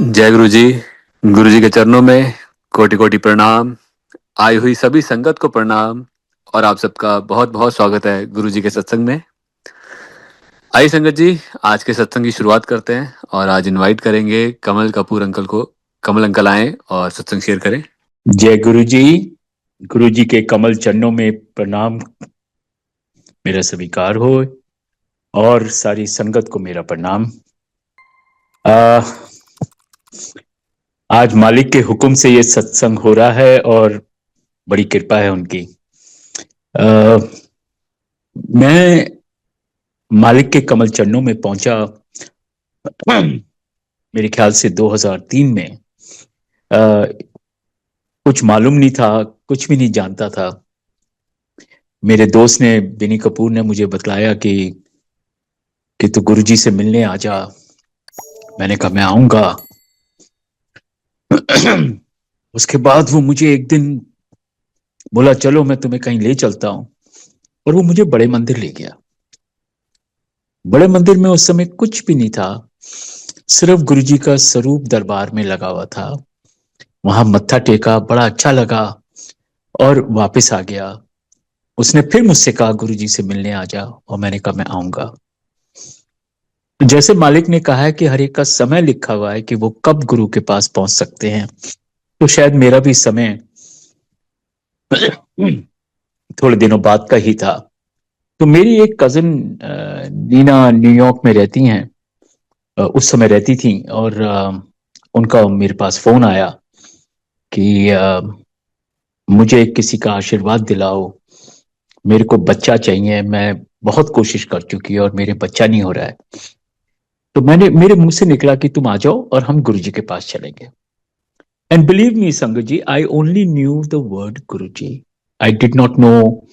जय गुरु जी के चरणों में कोटि कोटि प्रणाम। आई हुई सभी संगत को प्रणाम और आप सबका बहुत बहुत स्वागत है गुरु जी के सत्संग में। आइए संगत जी, आज के सत्संग की शुरुआत करते हैं और आज इनवाइट करेंगे कमल कपूर अंकल को। कमल अंकल आए और सत्संग शेयर करें। जय गुरु जी के कमल चरणों में प्रणाम मेरा स्वीकार हो और सारी संगत को मेरा प्रणाम। आज मालिक के हुक्म से ये सत्संग हो रहा है और बड़ी कृपा है उनकी। आ, मैं मालिक के कमल चरणों में पहुंचा मेरे ख्याल से 2003 में। आ, कुछ मालूम नहीं था, कुछ भी नहीं जानता था। मेरे दोस्त ने, बिनी कपूर ने मुझे बतलाया कि तू गुरु जी से मिलने आ जा। मैंने कहा मैं आऊंगा। उसके बाद वो मुझे एक दिन बोला चलो मैं तुम्हें कहीं ले चलता हूं, और वो मुझे बड़े मंदिर ले गया। बड़े मंदिर में उस समय कुछ भी नहीं था, सिर्फ गुरुजी का स्वरूप दरबार में लगा हुआ था। वहां मत्था टेका, बड़ा अच्छा लगा और वापस आ गया। उसने फिर मुझसे कहा गुरुजी से मिलने आ जा, और मैंने कहा मैं आऊंगा। जैसे मालिक ने कहा है कि हर एक का समय लिखा हुआ है कि वो कब गुरु के पास पहुंच सकते हैं, तो शायद मेरा भी समय थोड़े दिनों बाद का ही था। तो मेरी एक कजिन नीना न्यूयॉर्क में रहती हैं, उस समय रहती थी, और उनका मेरे पास फोन आया कि मुझे किसी का आशीर्वाद दिलाओ, मेरे को बच्चा चाहिए, मैं बहुत कोशिश कर चुकी और मेरे बच्चा नहीं हो रहा है। तो मेरे मुंह से निकला कि तुम आ जाओ और हम गुरुजी के पास चलेंगे। And believe me sangat ji, I only knew the word Guruji, I did not know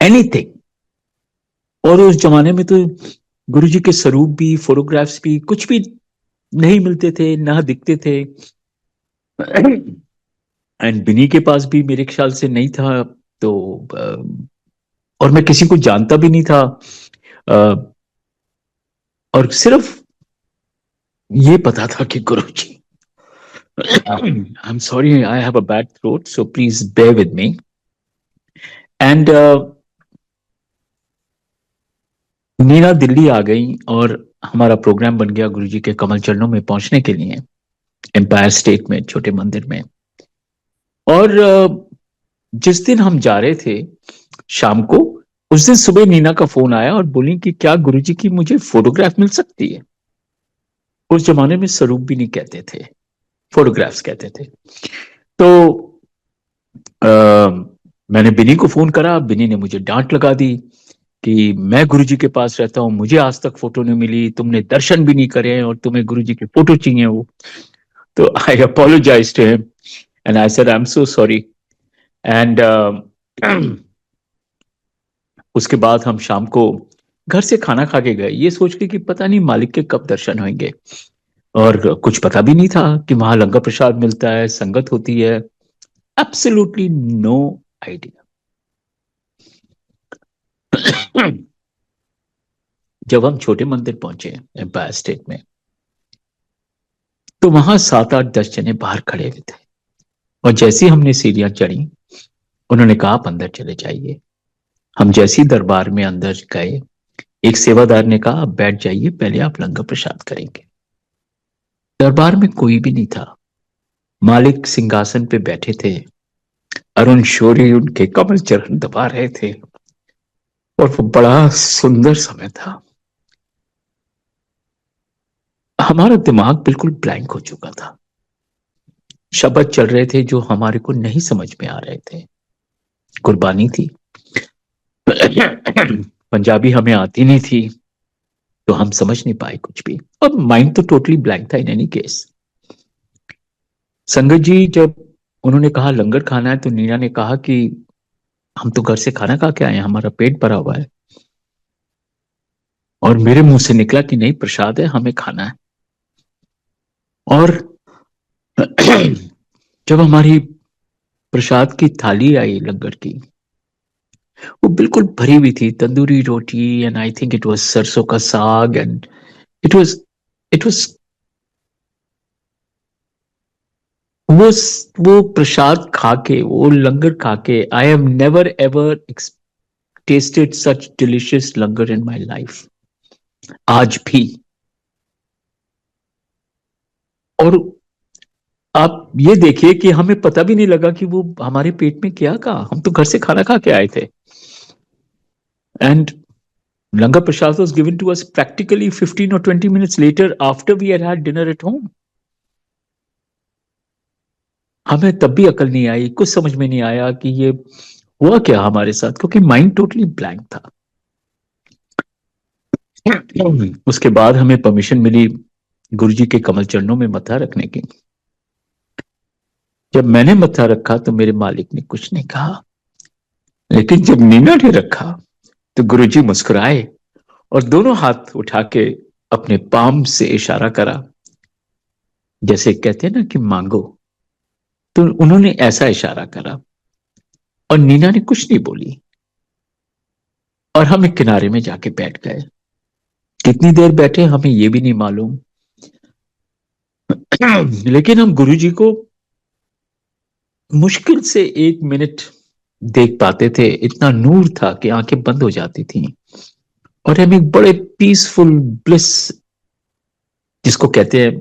anything. और उस जमाने में तो गुरुजी के स्वरूप भी, फोटोग्राफ्स भी कुछ भी नहीं मिलते थे, ना दिखते थे। एंड बिनी के पास भी मेरे ख्याल से नहीं था। तो और मैं किसी को जानता भी नहीं था। अ, और सिर्फ ये पता था कि Guruji, I am sorry I have a bad throat so please bear with me. And Nina Delhi आ गई और हमारा प्रोग्राम बन गया गुरुजी के कमल चरणों में पहुंचने के लिए, एम्पायर स्टेट में छोटे मंदिर में। और जिस दिन हम जा रहे थे शाम को, उस दिन सुबह नीना का फोन आया और बोली कि क्या गुरुजी की मुझे फोटोग्राफ मिल सकती है। उस जमाने में स्वरूप भी नहीं कहते थे, फोटोग्राफ्स कहते थे। तो आ, मैंने बिनी को फोन करा, बिनी ने मुझे डांट लगा दी कि मैं गुरुजी के पास रहता हूँ, मुझे आज तक फोटो नहीं मिली, तुमने दर्शन भी नहीं करे और तुम्हें गुरुजी की फोटो चाहिए वो। तो I apologise to him and I said I am so sorry. And उसके बाद हम शाम को घर से खाना खा के गए, ये सोच के कि पता नहीं मालिक के कब दर्शन होंगे। और कुछ पता भी नहीं था कि वहां लंगर प्रसाद मिलता है, संगत होती है। Absolutely no idea. जब हम छोटे मंदिर पहुंचे एम्पायर स्टेट में, तो वहां 7 8 10 जने बाहर खड़े हुए थे। और जैसे ही हमने सीढ़ियां चढ़ी, उन्होंने कहा आप अंदर चले जाइए। हम जैसे ही दरबार में अंदर गए, एक सेवादार ने कहा आप बैठ जाइए, पहले आप लंगर प्रसाद करेंगे। दरबार में कोई भी नहीं था, मालिक सिंहासन पे बैठे थे, अरुण शौरी उनके कमल चरण दबा रहे थे, और वो बड़ा सुंदर समय था। हमारा दिमाग बिल्कुल ब्लैंक हो चुका था। शब्द चल रहे थे जो हमारे को नहीं समझ में आ रहे थे। कुर्बानी थी। पंजाबी हमें आती नहीं थी, तो हम समझ नहीं पाए कुछ भी, और माइंड तो टोटली ब्लैंक था इन एनी केस। संगत जी जब उन्होंने कहा लंगर खाना है, तो नीना ने कहा कि हम तो घर से खाना खा के आए हैं, हमारा पेट भरा हुआ है। और मेरे मुंह से निकला कि नहीं, प्रसाद है, हमें खाना है। और जब हमारी प्रसाद की थाली आई लंगर की, वो बिल्कुल भरी हुई थी, tandoori roti, and I think it was sarson का saag, and it was it was वो प्रसाद खा के, वो लंगर खा के, I have never ever tasted such delicious langar in my life, आज भी। और आप ये देखिए कि हमें पता भी नहीं लगा कि वो हमारे पेट में क्या का, हम तो घर से खाना खा के आए थे। And langar prasad was given to us practically 15 or 20 minutes later after we had had dinner at home. हमें तब भी अकल नहीं आई, कुछ समझ में नहीं आया कि ये हुआ क्या हमारे साथ, क्योंकि माइंड टोटली ब्लैंक था। उसके बाद हमें परमिशन मिली गुरुजी के कमल चरणों में मत्था रखने की। जब मैंने मत्था रखा तो मेरे मालिक ने कुछ नहीं कहा, लेकिन जब नीना ने रखा तो गुरुजी मुस्कुराए और दोनों हाथ उठा के अपने पाम से इशारा करा, जैसे कहते हैं ना कि मांगो। तो उन्होंने ऐसा इशारा करा और नीना ने कुछ नहीं बोली और हम एक किनारे में जाके बैठ गए। कितनी देर बैठे हमें ये भी नहीं मालूम, लेकिन हम गुरुजी को मुश्किल से 1 मिनट देख पाते थे, इतना नूर था कि आंखें बंद हो जाती थी और हम एक बड़े पीसफुल ब्लिस, जिसको कहते हैं,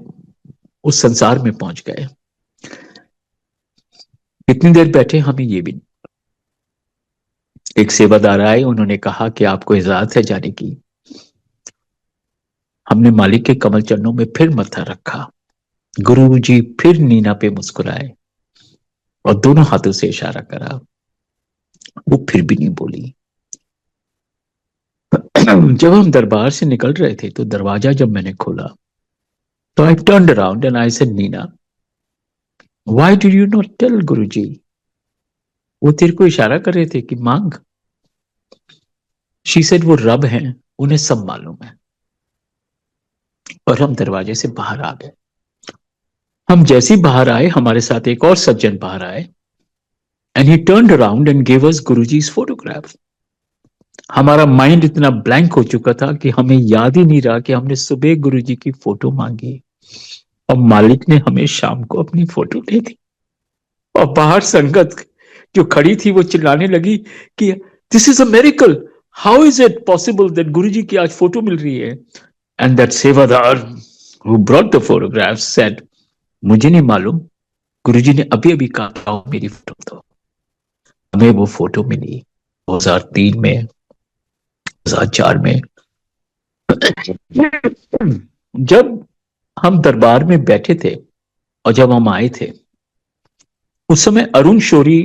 उस संसार में पहुंच गए। कितनी देर बैठे हमें ये भी नहीं। एक सेवादार आए, उन्होंने कहा कि आपको इजाजत है जाने की। हमने मालिक के कमल चरणों में फिर मत्था रखा। गुरुजी फिर नीना पे मुस्कुराए और दोनों हाथों से इशारा करा, वो फिर भी नहीं बोली। जब हम दरबार से निकल रहे थे तो दरवाजा जब मैंने खोला तो I turned around and I said, Nina, why did you not tell Guruji? वो तेरे को इशारा कर रहे थे कि मांग। शी सेड, वो रब हैं, उन्हें सब मालूम है। और हम दरवाजे से बाहर आ गए। हम जैसे ही बाहर आए, हमारे साथ एक और सज्जन बाहर आए and he turned around and give us Guruji's photograph. हमारा माइंड इतना ब्लैंक हो चुका था कि हमें याद ही नहीं रहा कि हमने सुबह गुरुजी की फोटो मांगी और मालिक ने हमें शाम को अपनी फोटो दे दी। और बाहर संगत जो खड़ी थी वो चिल्लाने लगी कि this is a miracle, how is it possible that Guruji की आज फोटो मिल रही है? And that sevadar who brought the photograph said, मुझे नहीं मालूम, गुरुजी ने अभी अभी कहा मेरी फोटो दो। हमें वो फोटो मिली 2003 में, 2004 में। जब हम दरबार में बैठे थे और जब हम आए थे, उस समय अरुण शौरी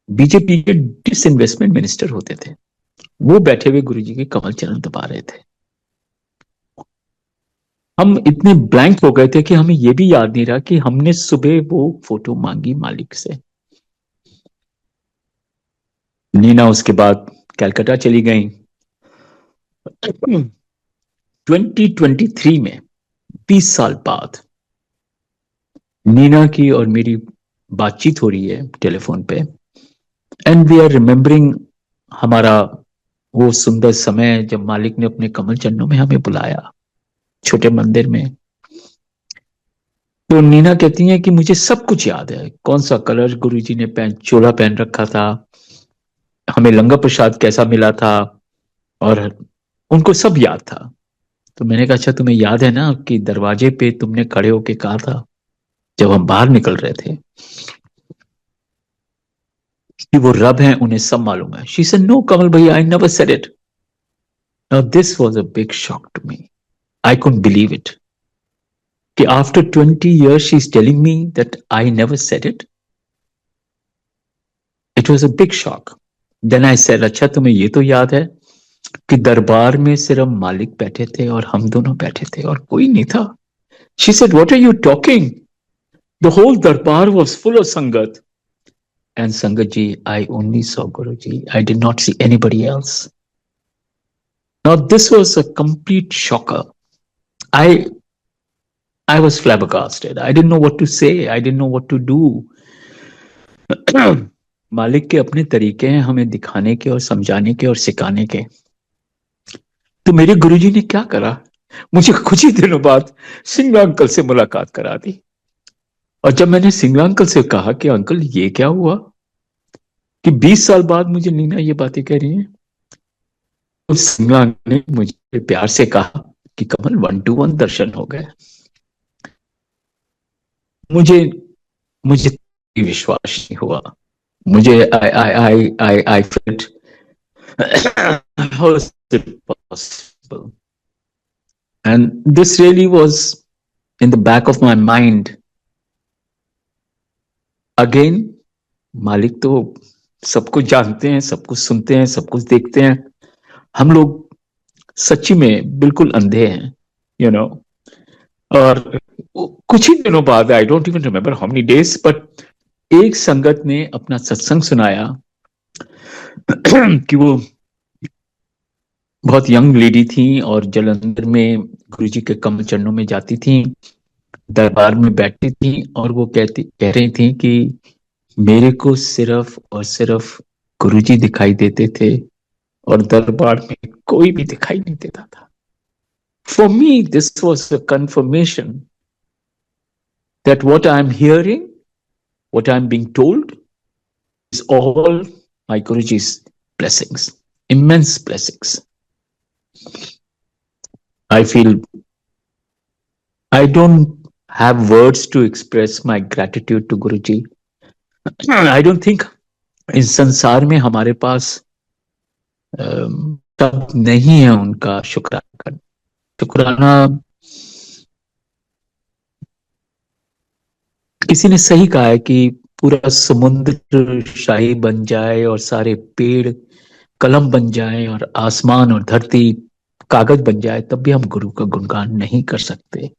बीजेपी के डिसइन्वेस्टमेंट मिनिस्टर होते थे। वो बैठे हुए गुरुजी के कमल चरण दबा रहे थे। हम इतने ब्लैंक हो गए थे कि हमें यह भी याद नहीं रहा कि हमने सुबह वो फोटो मांगी मालिक से। नीना उसके बाद कलकत्ता चली गई। 2023 में, 20 साल बाद, नीना की और मेरी बातचीत हो रही है टेलीफोन पे एंड वी आर रिमेम्बरिंग हमारा वो सुंदर समय जब मालिक ने अपने कमल चरणों में हमें बुलाया छोटे मंदिर में। तो नीना कहती है कि मुझे सब कुछ याद है, कौन सा कलर गुरुजी ने चोला पहन रखा था, हमें लंगर प्रसाद कैसा मिला था, और उनको सब याद था। तो मैंने कहा, अच्छा तुम्हें याद है ना कि दरवाजे पे तुमने खड़े होके कहा था जब हम बाहर निकल रहे थे कि वो रब हैं, उन्हें सब मालूम है? She said, no Kamal bhaiya, I never said it. Now this was a big shock to me. I couldn't believe it कि after 20 years she is telling me that I never said it. It was a big shock. Then I said, अच्छा तुम्हें ये तो याद है कि दरबार में सिर्फ मालिक बैठे थे और हम दोनों बैठे थे और कोई नहीं था? She said, what are you talking? The whole darbar was full of sangat. And Sangatji, I only saw Guruji. I did not see anybody else. Now this was a complete shocker. I I was flabbergasted. I didn't know what to say. I didn't know what to do. मालिक के अपने तरीके हैं हमें दिखाने के और समझाने के और सिखाने के। तो मेरे गुरुजी ने क्या करा, मुझे कुछ ही दिनों बाद सिंह अंकल से मुलाकात करा दी। और जब मैंने सिंगला अंकल से कहा कि अंकल ये क्या हुआ कि 20 साल बाद मुझे नीना ये बातें कह रही है, तो सिंगला ने मुझे प्यार से कहा कि कमल 1-to-1 दर्शन हो गए। मुझे मुझे विश्वास नहीं हुआ। मुझे I felt how is it possible, and this really was in the back of my mind. Again, मालिक तो सब कुछ जानते हैं, सब कुछ सुनते हैं, सब कुछ देखते हैं। हम लोग सच्ची में बिल्कुल अंधे हैं, यू नो। और कुछ ही दिनों बाद, I don't even remember how many days, but एक संगत ने अपना सत्संग सुनाया कि वो बहुत यंग लेडी थी और जलंधर में गुरुजी के कमल चरणों में जाती थी, दरबार में बैठती थी, और वो कह रही थी कि मेरे को सिर्फ और सिर्फ गुरुजी दिखाई देते थे और दरबार में कोई भी दिखाई नहीं देता था। For me, this was a confirmation that what I'm hearing, what I'm being told, is all my Guruji's blessings, immense blessings. I feel I don't have words to express my gratitude to Guruji. I don't think इस संसार में हमारे पास शब्द नहीं है उनका शुक्राना करना। शुक्राना, किसी ने सही कहा है कि पूरा समुद्र शाही बन जाए और सारे पेड़ कलम बन जाए और आसमान और धरती कागज बन जाए, तब भी हम गुरु का गुणगान नहीं कर सकते।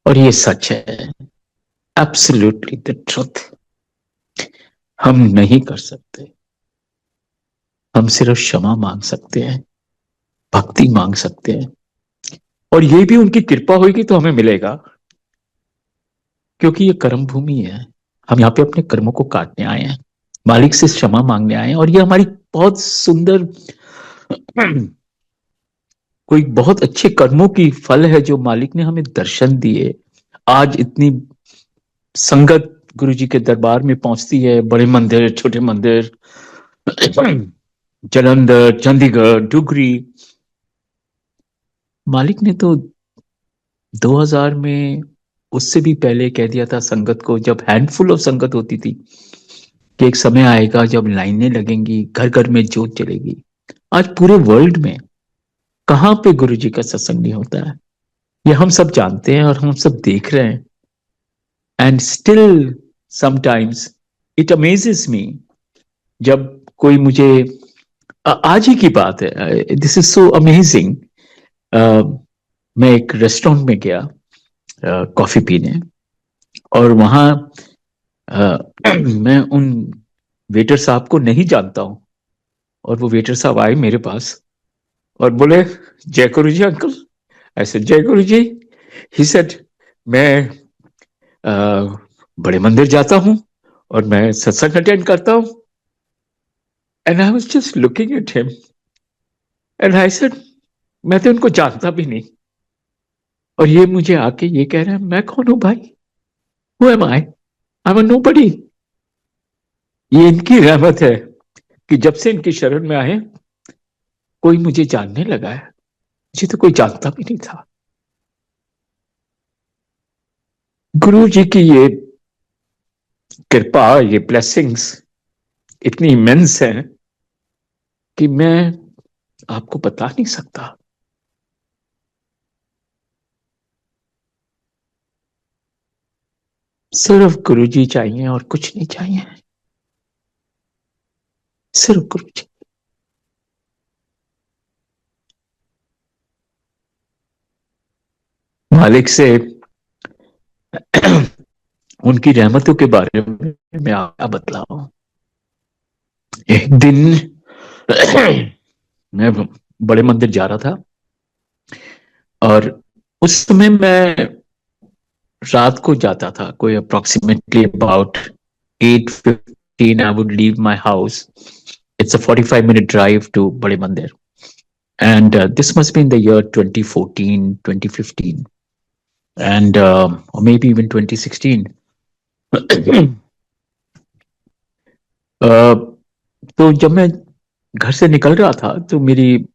और ये सच है, एब्सोल्युटली द ट्रुथ। हम नहीं कर सकते। हम सिर्फ क्षमा मांग सकते हैं, भक्ति मांग सकते हैं, और ये भी उनकी कृपा होगी तो हमें मिलेगा, क्योंकि ये कर्म भूमि है। हम यहाँ पे अपने कर्मों को काटने आए हैं, मालिक से क्षमा मांगने आए हैं, और ये हमारी बहुत सुंदर कोई बहुत अच्छे कर्मों की फल है जो मालिक ने हमें दर्शन दिए। आज इतनी संगत गुरु जी के दरबार में पहुंचती है, बड़े मंदिर, छोटे मंदिर, जलंधर, चंडीगढ़, डुगरी। मालिक ने तो 2000 में, उससे भी पहले कह दिया था संगत को, जब हैंडफुल ऑफ संगत होती थी, कि एक समय आएगा जब लाइनें लगेंगी, घर घर में जोत चलेगी। आज पूरे वर्ल्ड में कहां पे गुरु जी का सत्संग नहीं होता है, ये हम सब जानते हैं और हम सब देख रहे हैं। And still sometimes it amazes me, जब कोई मुझे, आज ही की बात है, दिस इज सो अमेजिंग। मैं एक रेस्टोरेंट में गया कॉफी पीने, और वहां मैं उन वेटर साहब को नहीं जानता हूं, और वो वेटर साहब आए मेरे पास और बोले, जय गुरु जी अंकल। ऐसे जय गुरु जी। ही सेड, मैं बड़े मंदिर जाता हूं और मैं सत्संग अटेंड करता हूं। And I was just looking at him and I said, मैं तो उनको जानता भी नहीं, और ये मुझे आके ये कह रहे हैं, मैं कौन हूं भाई? Who am I am a nobody. ये इनकी रहमत है कि जब से इनकी शरण में आए, कोई मुझे जानने लगा है। मुझे तो कोई जानता भी नहीं था। गुरु जी की ये कृपा, ये ब्लेसिंग्स इतनी इमेंस है कि मैं आपको बता नहीं सकता। सिर्फ गुरु जी चाहिए और कुछ नहीं चाहिए, सिर्फ गुरु जी। मालिक से उनकी रहमतों के बारे में मैं क्या बतलाऊं। एक दिन मैं बड़े मंदिर जा रहा था, और उस समय मैं रात को जाता था, कोई approximately about 8:15 I would leave my house. It's a 45-minute drive to Bade Mandir, and this must be in the year 2014, 2015. and or maybe even 2016. तो जब मैं घर से निकल रहा था तो मेरी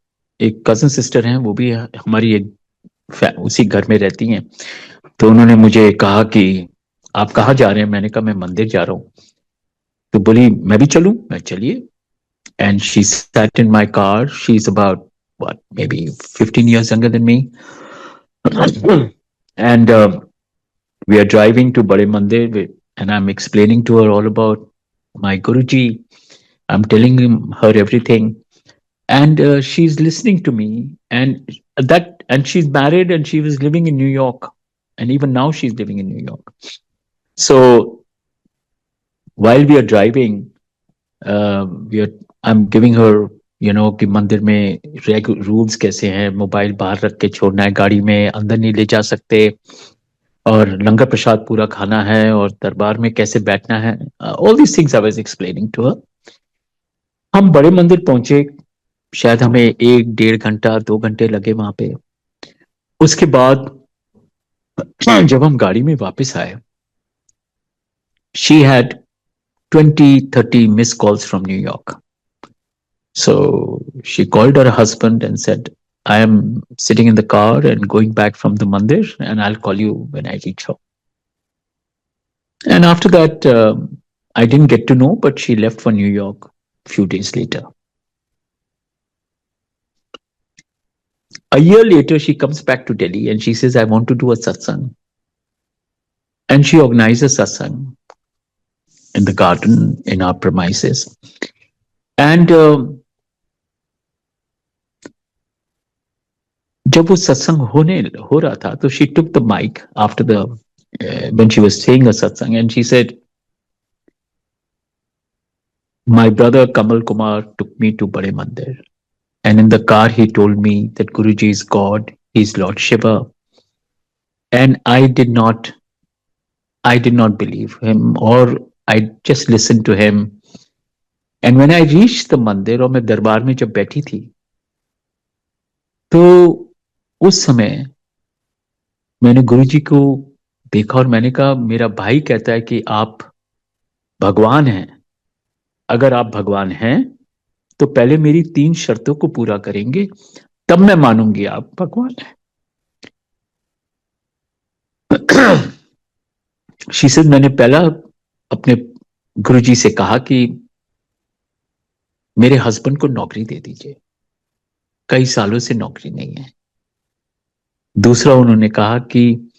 एक कजन सिस्टर हैं, वो भी हमारी एक उसी घर में रहती हैं। तो उन्होंने मुझे कहा कि आप कहाँ जा रहे हैं? मैंने कहा मैं मंदिर जा रहा हूँ। तो बोली मैं भी चलूं? मैं चलिए। And she sat in my car. She's about what, maybe 15 years younger than me. And we are driving to Bade Mandir, and I'm explaining to her all about my Guruji. I'm telling her everything, and she's listening to me. And she's married, and she was living in New York, and even now she's living in New York. So while we are driving, we are I'm giving her, कि मंदिर में rules कैसे हैं, mobile बाहर रख के छोड़ना है, गाड़ी में अंदर नहीं ले जा सकते, और लंगर प्रसाद पूरा खाना है, और दरबार में कैसे बैठना है। All these things I was explaining to her. हम बड़े मंदिर पहुंचे, शायद हमें 1-1.5 घंटा 2 घंटे लगे वहां पे। उसके बाद जब हम गाड़ी में वापस आए, she had 20-30 miss calls from New York. So she called her husband and said, I am sitting in the car and going back from the mandir, and I'll call you when I reach home. And after that, I didn't get to know, but she left for New York a few days later. A year later, she comes back to Delhi and she says, I want to do a satsang. And she organizes satsang in the garden in our premises. And जब वो सत्संग हो रहा था, तो she took the mic after the when she was saying a satsang, and she said, my brother Kamal Kumar took me to Bade Mandir, and in the car he told me that Guruji is God, he is Lord Shiva, and I did not believe him, or I just listened to him. And when I reached the मंदिर, और मैं दरबार में जब बैठी थी, तो उस समय मैंने गुरुजी को देखा और मैंने कहा, मेरा भाई कहता है कि आप भगवान हैं। अगर आप भगवान हैं तो पहले मेरी 3 शर्तों को पूरा करेंगे, तब मैं मानूंगी आप भगवान हैं। शीशद मैंने पहला अपने गुरुजी से कहा कि मेरे हस्बैंड को नौकरी दे दीजिए, कई सालों से नौकरी नहीं है। दूसरा उन्होंने कहा कि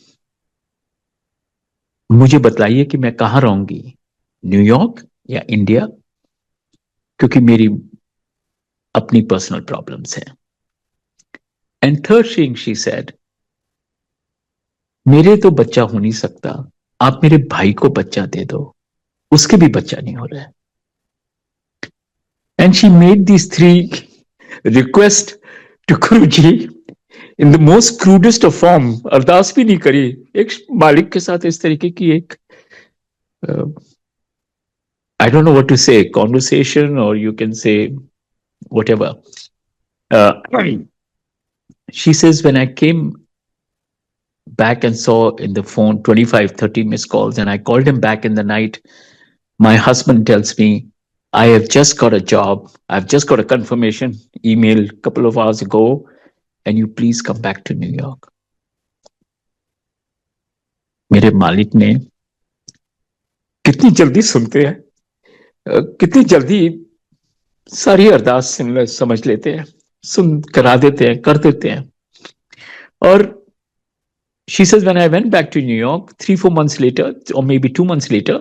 मुझे बतलाइए कि मैं कहां रहूंगी, न्यूयॉर्क या इंडिया, क्योंकि मेरी अपनी पर्सनल प्रॉब्लम्स हैं। And third thing she said, मेरे तो बच्चा हो नहीं सकता, आप मेरे भाई को बच्चा दे दो, उसके भी बच्चा नहीं हो रहा है। And she made these 3 request to Guruji in the most crudest of form. अरदास भी नहीं करी, एक मालिक के साथ इस तरीके की एक I don't know what to say, conversation, or you can say whatever. She says, when I came back and saw in the phone 25-30 missed calls, and I called him back in the night, my husband tells me, I have just got a job, I've just got a confirmation email a couple of hours ago, and you please come back to New York. मेरे मालिक ने कितनी जल्दी सुनते हैं, कितनी जल्दी सारी अरदास समझ लेते हैं, सुन करा देते हैं, कर देते हैं। और she says, when I went back to New York 3-4 months later, or maybe 2 months later,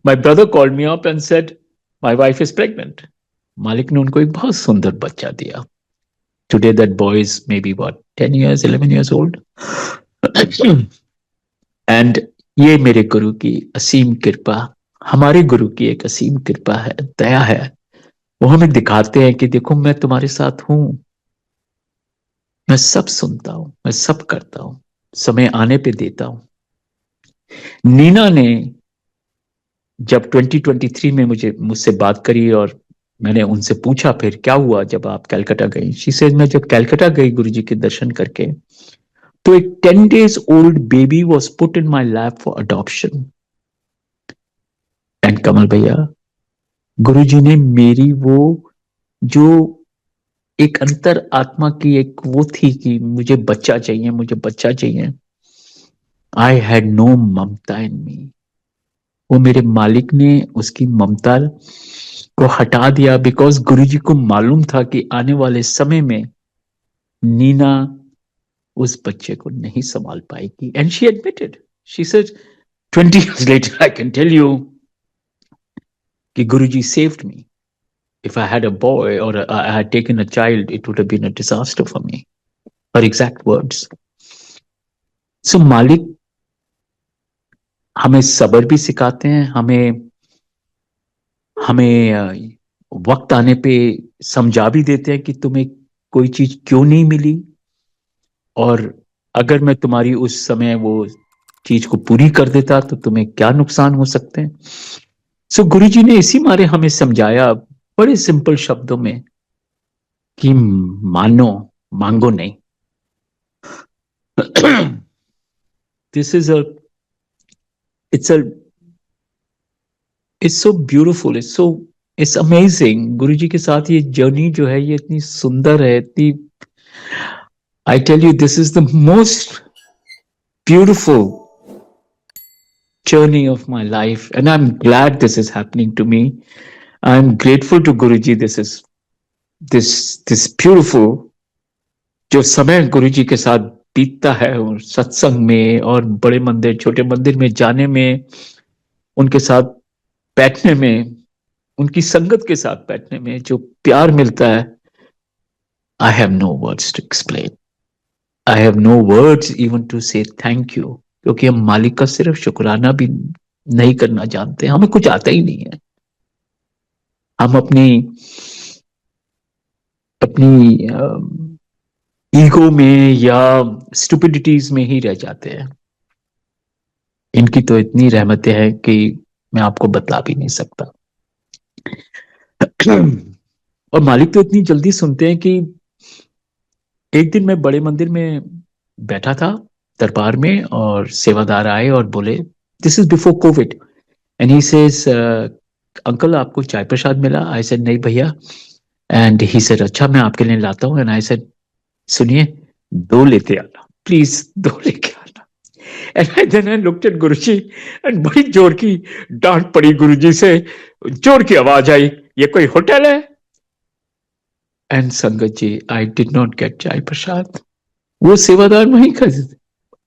my brother called me up and said, my wife is pregnant. मालिक ने उनको एक बहुत सुंदर बच्चा दिया। Today that boy is maybe what, 10 years, 11 years old. And ये मेरे गुरु की असीम कृपा, हमारे गुरु की एक असीम कृपा है, दया है। वो हमें दिखाते हैं कि देखो मैं तुम्हारे साथ हूं, मैं सब सुनता हूं, मैं सब करता हूं, समय आने पे देता हूं। नीना ने जब 2023 में मुझसे बात करी और मैंने उनसे पूछा फिर क्या हुआ जब आप कलकत्ता गई, शी सेड, मैं जब कलकत्ता गई गुरुजी के दर्शन करके, तो एक 10 days old baby was put in my lap for adoption. And Kamal bhaiya, Guruji ने मेरी वो जो एक अंतर आत्मा की एक वो थी कि मुझे बच्चा चाहिए, मुझे बच्चा चाहिए, आई हैड नो ममता इन मी, वो मेरे मालिक ने उसकी ममता को हटा दिया, बिकॉज गुरुजी को मालूम था कि आने वाले समय में नीना उस बच्चे को नहीं संभाल पाएगी. And she admitted, she said 20 years later I can tell you कि गुरुजी saved me. If I had a boy or I had taken a child, it would have been a disaster for me. Her exact words. So मालिक हमें सब्र भी सिखाते हैं, हमें हमें वक्त आने पे समझा भी देते हैं कि तुम्हें कोई चीज क्यों नहीं मिली, और अगर मैं तुम्हारी उस समय वो चीज को पूरी कर देता तो तुम्हें क्या नुकसान हो सकते हैं. सो गुरुजी ने इसी मारे हमें समझाया बड़े सिंपल शब्दों में कि मानो, मांगो नहीं. This is a it's a it's so beautiful, it's amazing. Guruji के साथ ये जर्नी जो है ये इतनी सुंदर है, इतनी, I tell you this is the most beautiful journey of my life, and I'm glad this is happening to me. I'm grateful to Guruji. This beautiful जो समय गुरुजी के साथ बीतता है और सत्संग में और बड़े मंदिर छोटे मंदिर में जाने में, उनके साथ बैठने में, उनकी संगत के साथ बैठने में जो प्यार मिलता है, I have no words to explain. I have no words even to say thank you, क्योंकि हम मालिक का सिर्फ शुक्राना भी नहीं करना जानते, हमें कुछ आता ही नहीं है. हम अपनी अपनी ईगो में या स्टुपिडिटीज में ही रह जाते हैं. इनकी तो इतनी रहमतें हैं कि मैं आपको बता भी नहीं सकता. और मालिक तो इतनी जल्दी सुनते हैं कि एक दिन मैं बड़े मंदिर में बैठा था दरबार में, और सेवादार आए और बोले, this is before Covid, and he says, uncle आपको चाय प्रसाद मिला? आई सेड नहीं भैया. एंड ही सेड अच्छा मैं आपके लिए लाता हूँ. एंड आई सेड सुनिए, 2 लेते आना प्लीज, 2 लेके आना. And then I looked at Guruji and बड़ी जोर की डांट पड़ी गुरुजी से, जोर की आवाज आई, ये कोई होटल है? एंड संगत जी, आई डिड नॉट गेट चाय प्रसाद. वो सेवादार वहीं खड़े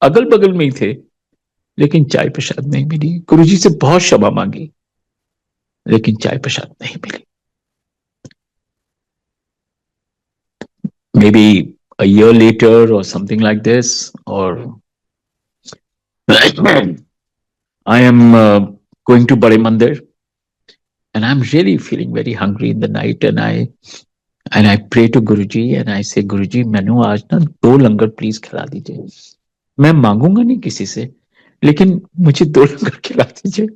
अगल बगल में ही थे, लेकिन चाय प्रसाद नहीं मिली. गुरुजी से बहुत क्षमा मांगी, लेकिन चाय प्रसाद नहीं मिली. Maybe a year later or something like this, or I am going to Bade Mandir and I'm really feeling very hungry in the night, and I pray to Guruji and I say, Guruji मैनू आज ना 2 लंगर please खिला दीजिए. मैं मांगूंगा नहीं किसी से, लेकिन मुझे 2 लंगर खिला दीजिए.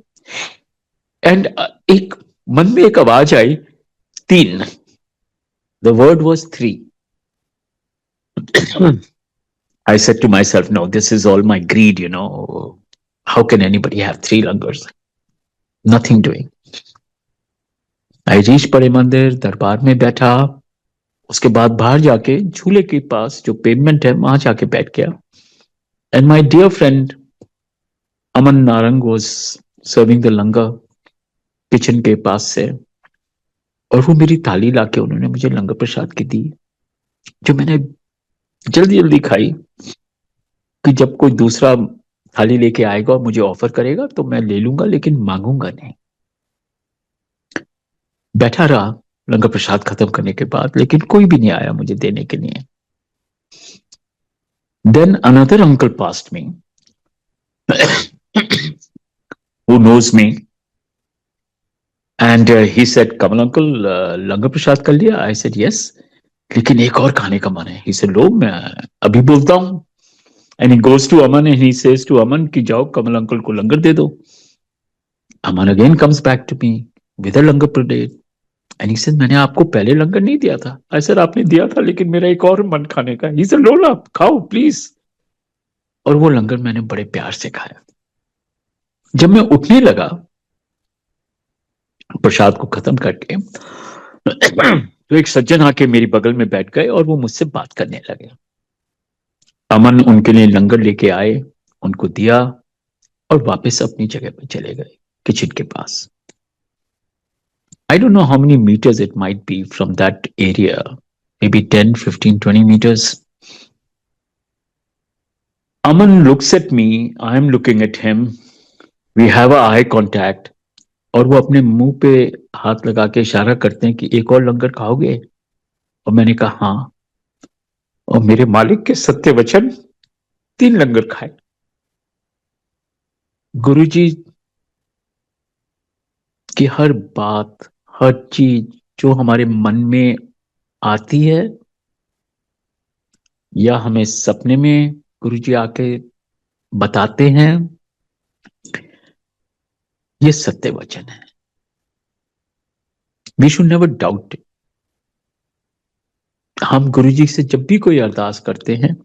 एंड एक मन में एक आवाज आई, 3. The word was 3. I said to myself, no, this is all my greed, you know. How can anybody have 3 langars? Nothing doing. I reached बड़े मंदिर, दरबार में बैठा. उसके बाद बाहर जाके झूले के पास जो पेमेंट है वहां जाके बैठ गया. And my dear friend Aman Narang was serving the langar kitchen के पास से, और वो मेरी थाली लाके उन्होंने मुझे लंगर प्रसाद की दी, जो मैंने जल्दी जल्दी खाई कि जब कोई दूसरा थाली लेके आएगा और मुझे ऑफर करेगा तो मैं ले लूंगा, लेकिन मांगूंगा नहीं. बैठा रहा लंगर प्रसाद खत्म करने के बाद, लेकिन कोई भी नहीं आया मुझे देने के लिए. Then another uncle past me who knows me, and he said, Kamal uncle लंगर प्रसाद कर लिया? आई सेड यस, लेकिन एक और खाने का मन है. ही सेड लो मैं अभी बोलता हूं. And he goes to Aman and he says to Aman कि जाओ कमल अंकल को लंगर दे दो. Aman again comes back to me with a langar plate. And he said मैंने आपको पहले लंगर नहीं दिया था? आई सेड आपने दिया था, लेकिन मेरा एक और मन खाने का. ही सेड लो ना खाओ प्लीज. और वो लंगर मैंने बड़े प्यार से खाया। जब मैं उठने लगा प्रसाद को खत्म करके, तो एक सज्जन आके मेरी बगल में बैठ गए और वो मुझसे बात करने लगे। अमन उनके लिए लंगर लेके आए, उनको दिया और वापस अपनी जगह पर चले गए, किचन के पास। I don't know how many meters it might be from that area, maybe 10, 15, 20 meters. Aman looks at me, I am looking at him. We have a eye contact. और वो अपने मुंह पे हाथ लगा के इशारा करते हैं कि एक और लंगर खाओगे? और मैंने कहा हाँ। और मेरे मालिक के सत्य वचन, 3 लंगर खाए। गुरुजी की हर बात, हर चीज जो हमारे मन में आती है या हमें सपने में गुरुजी आके बताते हैं, ये सत्य वचन है। We should never doubt. हम गुरुजी से जब भी कोई अरदास करते हैं,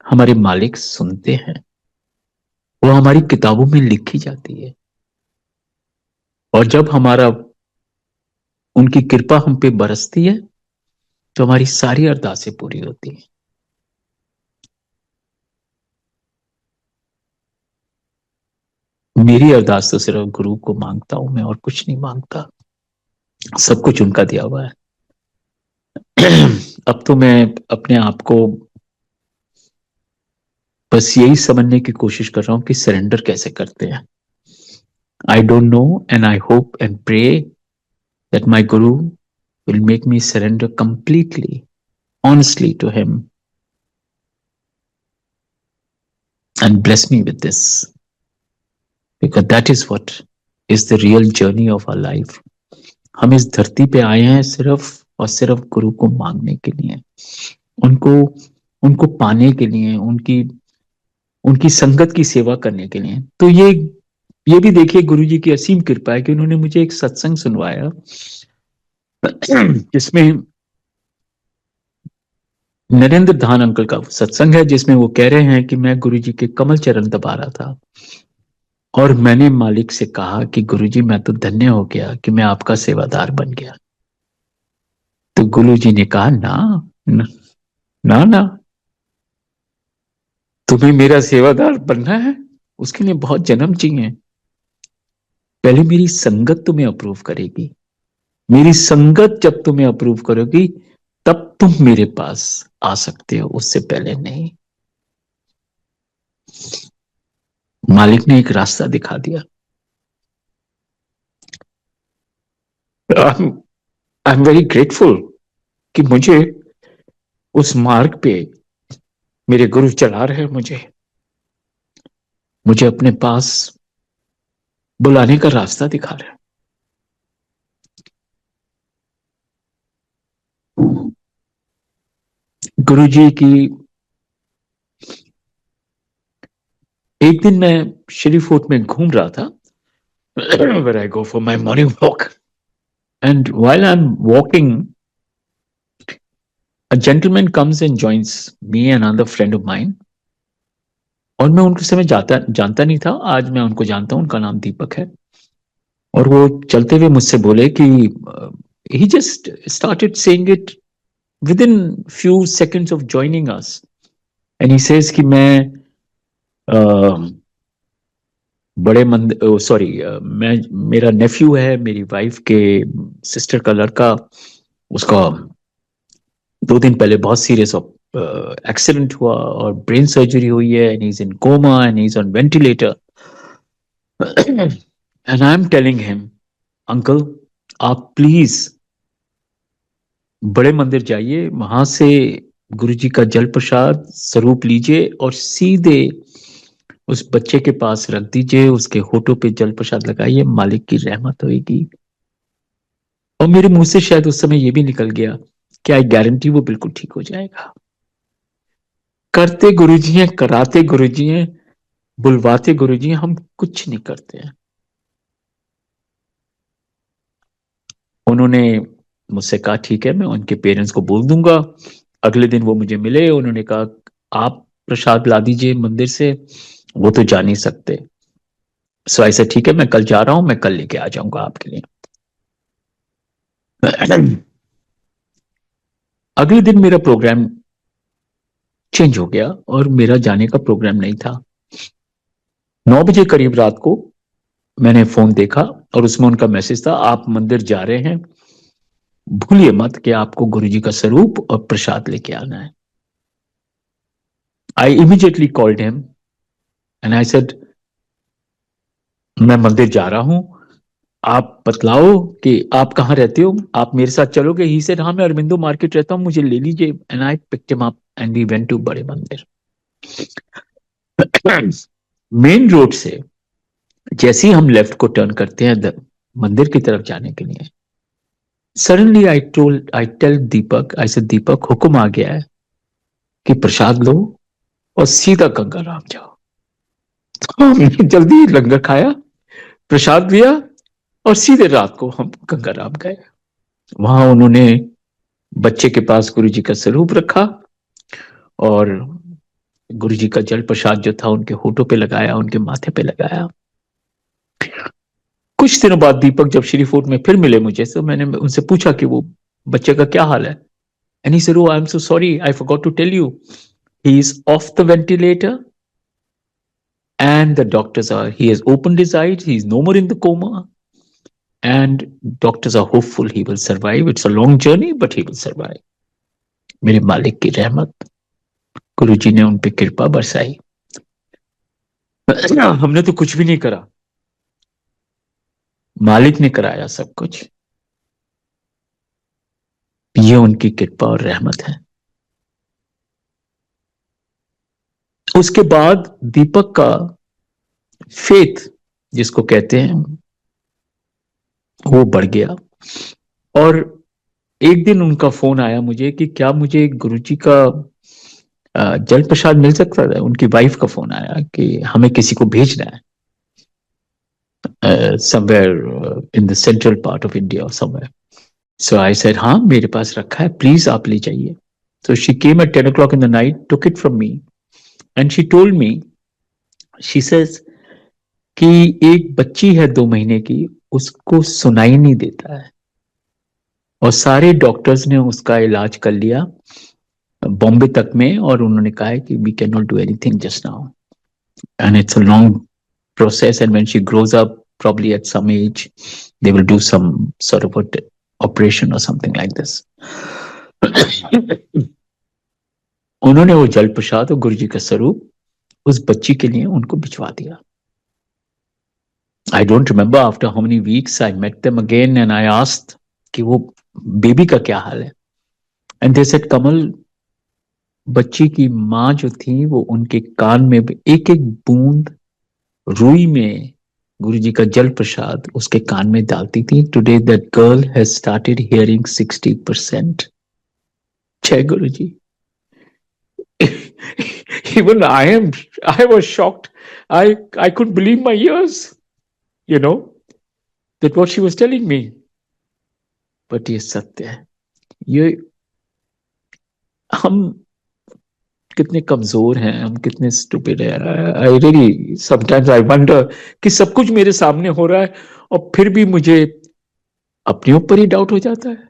हमारे मालिक सुनते हैं। वो हमारी किताबों में लिखी जाती है। और जब हमारा उनकी कृपा हम पे बरसती है, तो हमारी सारी अरदासें पूरी होती हैं। मेरी अरदास तो सिर्फ गुरु को मांगता हूं मैं, और कुछ नहीं मांगता। सब कुछ उनका दिया हुआ है। अब तो मैं अपने आप को बस यही समझने की कोशिश कर रहा हूं कि सरेंडर कैसे करते हैं। I don't know, and I hope and pray that my guru will make me surrender completely, honestly to him, and bless me with this, because that is what is the real journey of our life. हम इस धरती पे आए हैं सिर्फ और सिर्फ गुरु को मांगने के लिए, उनको उनको पाने के लिए, उनकी उनकी संगत की सेवा करने के लिए। तो ये भी देखिए गुरु जी की असीम कृपा है कि उन्होंने मुझे एक सत्संग सुनवाया जिसमें नरेंद्र धान अंकल का सत्संग है, जिसमें वो कह रहे हैं कि मैं गुरु जी के कमल चरण दबा रहा था और मैंने मालिक से कहा कि गुरु जी मैं तो धन्य हो गया कि मैं आपका सेवादार बन गया। तो गुरु जी ने कहा ना ना ना, ना, तुम्हें मेरा सेवादार बनना है, उसके लिए बहुत जन्म चाहिए। पहले मेरी संगत तुम्हें अप्रूव करेगी। मेरी संगत जब तुम्हें अप्रूव करोगी, तब तुम मेरे पास आ सकते हो, उससे पहले नहीं। मालिक ने एक रास्ता दिखा दिया। आई एम वेरी ग्रेटफुल कि मुझे उस मार्ग पे मेरे गुरु चला रहे हैं, मुझे अपने पास बुलाने का रास्ता दिखा रहे हैं। गुरु जी की एक दिन मैं श्री फोर्ट में घूम रहा था, where I go for my morning walk, and while I'm walking, a gentleman comes and joins me and another friend of mine. और मैं उनको समय जानता नहीं था, आज मैं उनको जानता हूं। उनका नाम दीपक है। और वो चलते हुए मुझसे बोले कि he just started saying it within few seconds of joining us, and he says कि मैं बड़े सॉरी, मैं मेरा नेफ्यू है, मेरी वाइफ के सिस्टर का लड़का, उसका 2 दिन पहले बहुत सीरियस एक्सीडेंट हुआ और ब्रेन सर्जरी हुई है, and he is in coma and he is on ventilator. And I am telling him, uncle आप प्लीज बड़े मंदिर जाइए, वहां से गुरु जी का जल प्रसाद स्वरूप लीजिए और सीधे उस बच्चे के पास रख दीजिए, उसके होठों पे जल प्रसाद लगाइए, मालिक की रहमत होगी। और मेरे मुंह से शायद उस समय ये भी निकल गया कि आई गारंटी वो बिल्कुल ठीक हो जाएगा। करते गुरुजी हैं, कराते गुरुजी हैं, बुलवाते गुरुजी हैं, हम कुछ नहीं करते हैं। उन्होंने मुझसे कहा ठीक है, मैं उनके पेरेंट्स को बोल दूंगा। अगले दिन वो मुझे मिले, उन्होंने कहा आप प्रसाद ला दीजिए मंदिर से, वो तो जा नहीं सकते। सो ऐसे ठीक है, मैं कल जा रहा हूं, मैं कल लेके आ जाऊंगा आपके लिए। अगले दिन मेरा प्रोग्राम चेंज हो गया और मेरा जाने का प्रोग्राम नहीं था। 9 बजे करीब रात को मैंने फोन देखा और उसमें उनका मैसेज था, आप मंदिर जा रहे हैं, भूलिए मत कि आपको गुरुजी का स्वरूप और प्रसाद लेके आना है। I immediately called him and I said, मैं मंदिर जा रहा हूं, आप बतलाओ कि आप कहाँ रहते हो, आप मेरे साथ चलोगे? ही सेड, हाँ मैं अरविंदो मार्केट रहता हूँ, मुझे ले लीजिए। And I picked him up and we went to Bade Mandir. Main road से जैसे ही हम लेफ्ट को टर्न करते हैं मंदिर की तरफ जाने के लिए, सडनली आई टेल दीपक, आई से दीपक हुक्म आ गया है कि प्रसाद लो और सीधा गंगाराम जाओ। तो हमने जल्दी लंगर खाया, प्रसाद लिया और सीधे रात को हम गंगाराम गए। वहां उन्होंने बच्चे के पास गुरुजी का स्वरूप रखा और गुरुजी का जल प्रसाद जो था उनके होठों पे लगाया, उनके माथे पे लगाया। कुछ दिनों बाद दीपक जब श्रीफोर्ट में फिर मिले मुझे, तो मैंने उनसे पूछा कि वो बच्चे का क्या हाल है। And he said, "Oh, I'm so sorry, I forgot to tell you. He is off the ventilator and the doctors are, he has opened his eyes, he is no more in the coma and doctors are hopeful he will survive. It's a long journey, but he will survive." मेरे मालिक की रहमत, गुरुजी ने उन पे कृपा बरसाई। हमने तो कुछ भी नहीं करा, मालिक ने कराया सब कुछ। ये उनकी कृपा और रहमत है। उसके बाद दीपक का फेथ जिसको कहते हैं वो बढ़ गया और एक दिन उनका फोन आया मुझे कि क्या मुझे गुरुजी का जल प्रसाद मिल सकता है। उनकी वाइफ का फोन आया कि हमें किसी को भेजना है somewhere in the central part of India और समवेयर। सो आई सेड, हाँ मेरे पास रखा है, प्लीज आप ले जाइए। So she came at 10 o'clock in the night, took it from me, and she told me, she says कि एक बच्ची है 2 महीने की, उसको सुनाई नहीं देता है और सारे डॉक्टर्स ने उसका इलाज कर लिया बॉम्बे तक में और उन्होंने कहा है कि we can not do anything just now and it's a long process, and when she grows up probably at some age they will do some sort of a operation or something like this. उन्होंने वो जल प्रसाद और गुरुजी का स्वरूप उस बच्ची के लिए उनको भिजवा दिया। I don't remember after how many weeks I met them again and I asked कि वो बेबी का क्या हाल है। And they said, कमल, बच्ची की माँ जो थी वो उनके कान में एक एक बूंद रुई में गुरुजी का जल प्रसाद उसके कान में डालती थी। Today that girl has started hearing 60%। जय गुरुजी। Even I was shocked. I couldn't believe my ears, you know, that what she was telling me. But ये सत्य है। ये हम कितने कमजोर हैं, हम कितने स्टूपिड हैं। I really sometimes I wonder कि सब कुछ मेरे सामने हो रहा है और फिर भी मुझे अपने ऊपर ही डाउट हो जाता है।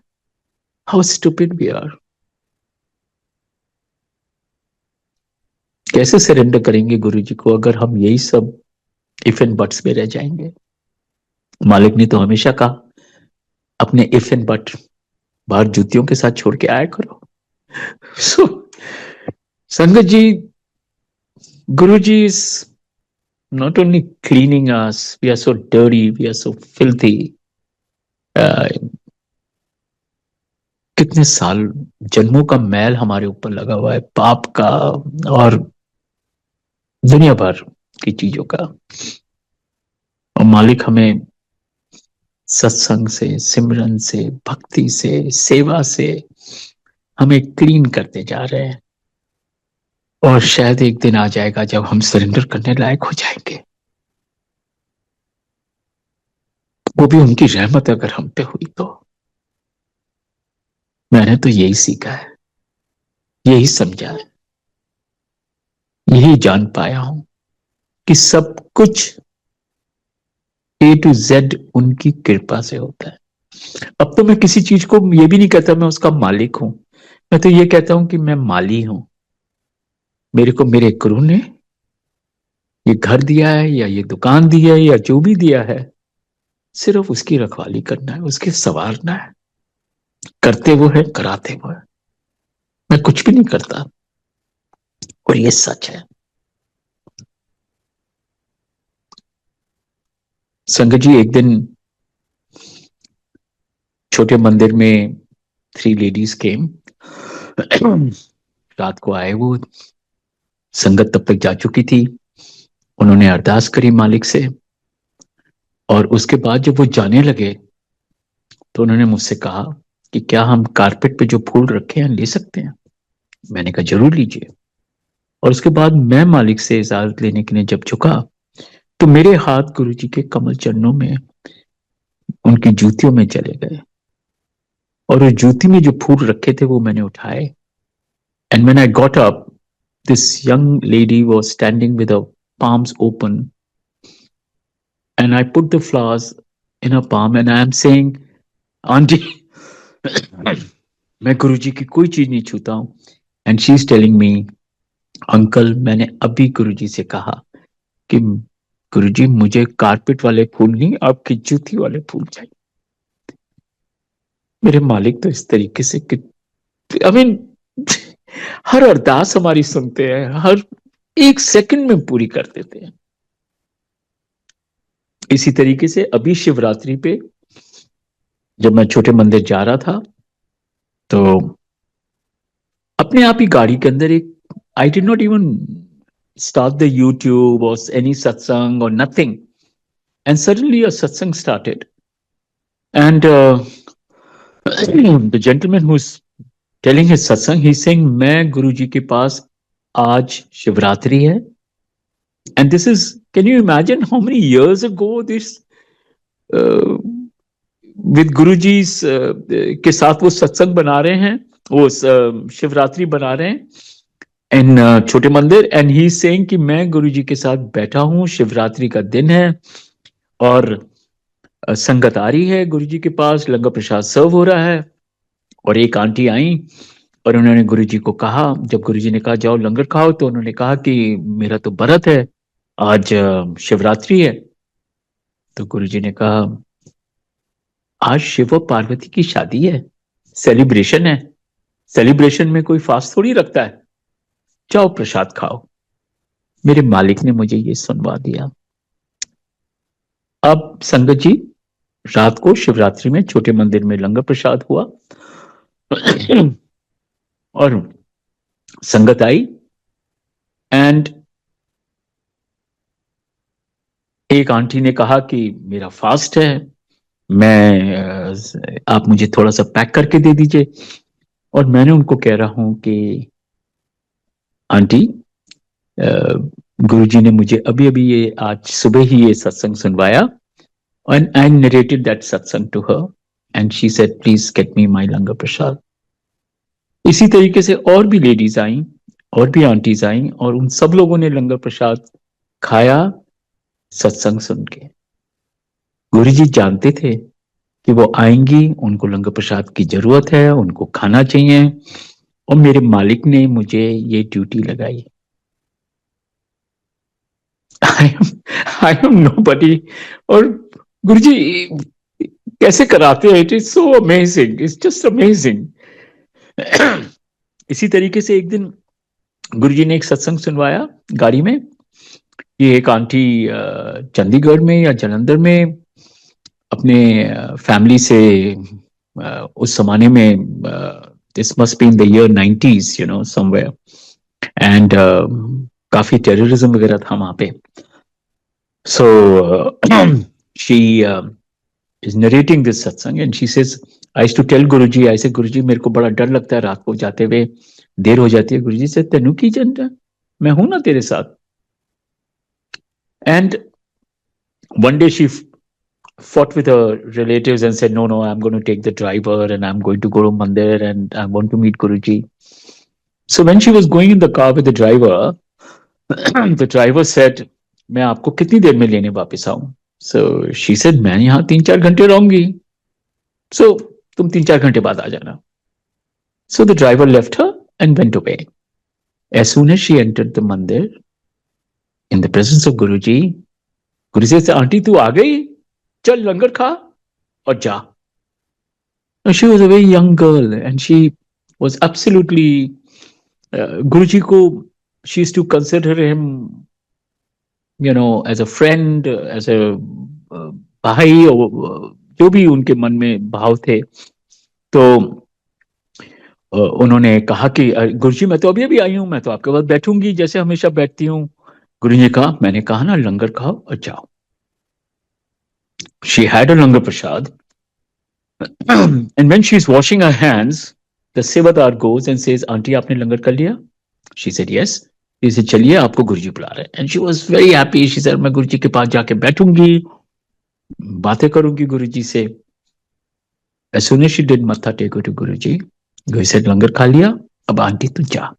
How stupid we are. कैसे सरेंडर करेंगे गुरुजी को अगर हम यही सब इफ एंड बट्स में रह जाएंगे। मालिक ने तो हमेशा कहा अपने इफ एंड बट बाहर जूतियों के साथ छोड़ के आया करो। सो संगत जी, गुरुजी is not only cleaning us, we are so dirty, we are so filthy. कितने साल जन्मों का मैल हमारे ऊपर लगा हुआ है, पाप का और दुनिया भर की चीजों का। और मालिक हमें सत्संग से, सिमरन से, भक्ति से, सेवा से हमें क्लीन करते जा रहे हैं और शायद एक दिन आ जाएगा जब हम सरेंडर करने लायक हो जाएंगे। वो भी उनकी रहमत अगर हम पे हुई तो। मैंने तो यही सीखा है, यही समझा है। यही जान पाया हूं कि सब कुछ A to Z उनकी कृपा से होता है। अब तो मैं किसी चीज को ये भी नहीं कहता मैं उसका मालिक हूं, मैं तो ये कहता हूं कि मैं माली हूं। मेरे को मेरे गुरु ने ये घर दिया है या ये दुकान दी है या जो भी दिया है, सिर्फ उसकी रखवाली करना है, उसके संवारना है। करते वो है, कराते वो है, मैं कुछ भी नहीं करता। और ये सच है। संगत जी, एक दिन छोटे मंदिर में 3 लेडीज केम। रात को आए वो, संगत तब तक जा चुकी थी। उन्होंने अरदास करी मालिक से, और उसके बाद जब वो जाने लगे तो उन्होंने मुझसे कहा कि क्या हम कारपेट पे जो फूल रखे हैं ले सकते हैं। मैंने कहा जरूर लीजिए। और उसके बाद मैं मालिक से इजाजत लेने के लिए जब झुका तो मेरे हाथ गुरु जी के कमल चरणों में, उनकी जूतियों में चले गए, और उस जूती में जो फूल रखे थे वो मैंने उठाए। And when I got up, this young lady was standing with her palms open, and I put the flowers in her palm and I am saying, Auntie, मैं गुरुजी की कोई चीज नहीं छूता हूं। And she is telling me, uncle मैंने अभी गुरुजी से कहा कि गुरुजी मुझे कारपेट वाले फूल नहीं, आपकी जूती वाले फूल चाहिए। मेरे मालिक तो इस तरीके से कि आई मीन हर अरदास हमारी सुनते हैं, हर एक सेकंड में पूरी कर देते हैं। इसी तरीके से अभी शिवरात्रि पे जब मैं छोटे मंदिर जा रहा था तो अपने आप ही गाड़ी के अंदर एक, आई did not even start the YouTube or any satsang or nothing. And suddenly a satsang started. And the gentleman who's telling his satsang, he's saying, मैं गुरु जी के पास आज शिवरात्रि है. And this is, can you imagine how many years ago this with गुरुजी के साथ वो सत्संग बना रहे हैं, वो शिवरात्रि बना रहे हैं इन छोटे मंदिर। एंड ही सेइंग कि मैं गुरुजी के साथ बैठा हूं, शिवरात्रि का दिन है और संगत आ रही है गुरुजी के पास, लंगर प्रसाद सर्व हो रहा है। और एक आंटी आई और उन्होंने गुरुजी को कहा, जब गुरुजी ने कहा जाओ लंगर खाओ, तो उन्होंने कहा कि मेरा तो व्रत है, आज शिवरात्रि है। तो गुरुजी ने कहा आज शिव और पार्वती की शादी है, सेलिब्रेशन है, सेलिब्रेशन में कोई फास्ट थोड़ी रखता है, जाओ प्रसाद खाओ। मेरे मालिक ने मुझे ये सुनवा दिया। अब संगत जी, रात को शिवरात्रि में छोटे मंदिर में लंगर प्रसाद हुआ और संगत आई एंड एक आंटी ने कहा कि मेरा फास्ट है, मैं आप मुझे थोड़ा सा पैक करके दे दीजिए। और मैंने उनको कह रहा हूं कि आंटी, गुरुजी ने मुझे अभी अभी ये आज सुबह ही ये सत्संग सुनवाया, and I narrated that satsang to her and she said please get me my langar prasad. इसी तरीके से और भी लेडीज आई और भी आंटीज आई और उन सब लोगों ने लंगर प्रसाद खाया सत्संग सुन के। गुरुजी जानते थे कि वो आएंगी, उनको लंगर प्रसाद की जरूरत है, उनको खाना चाहिए, और मेरे मालिक ने मुझे ये ड्यूटी लगाई। I am nobody, और गुरुजी कैसे कराते हैं, it is so amazing, it's just amazing. इसी तरीके से एक दिन गुरुजी ने एक सत्संग सुनवाया गाड़ी में। ये एक आंटी चंडीगढ़ में या जालंधर में अपने फैमिली से उस जमाने में, this must be in the year 90s, you know, somewhere, and काफी टेररिज्म वगैरह था वहां पे। So she is narrating this satsang and she says, I used to tell Guruji, I said Guruji मेरे को बड़ा डर लगता है रात को जाते हुए, देर हो जाती है। गुरुजी से तेनू की चिंता, मैं हूं ना तेरे साथ। And one day she fought with her relatives and said, no, I'm going to take the driver and I'm going to go to Mandir and I want to meet Guruji. So when she was going in the car with the driver, The driver said, मैं आपको कितनी देर में लेने वापस आऊं? So she said, मैं यहाँ 3-4 घंटे रहूंगी. So तुम 3-4 घंटे बाद आ जाना. So the driver left her and went away. As soon as she entered the mandir, in the presence of Guruji, Guruji said, "Auntie, तू आ गई? चल लंगर खा और जा." Now, she was a very young girl and she was absolutely Guruji ko. She used to consider him, as a friend, as a भाई, और जो भी उनके मन में भाव थे. तो उन्होंने कहा कि गुरुजी, मैं तो अभी अभी आई हूं, मैं तो आपके पास बैठूंगी जैसे हमेशा बैठती हूँ. गुरुजी ने कहा, मैंने कहा ना लंगर खाओ और जाओ. She had a langar prasad. And when she's washing her hands, the sevadar goes and says, "Auntie, आपने लंगर कर लिया?" She said, "Yes." He said, "चलिए, आपको गुरुजी बुला रहे हैं." And she was very happy. She said, मैं गुरुजी के पास जाके बैठूंगी, बातें करूंगी गुरुजी से. As soon as she did matha teko to Guruji, Guruji said, लंगर खा लिया, अब आंटी तू जा.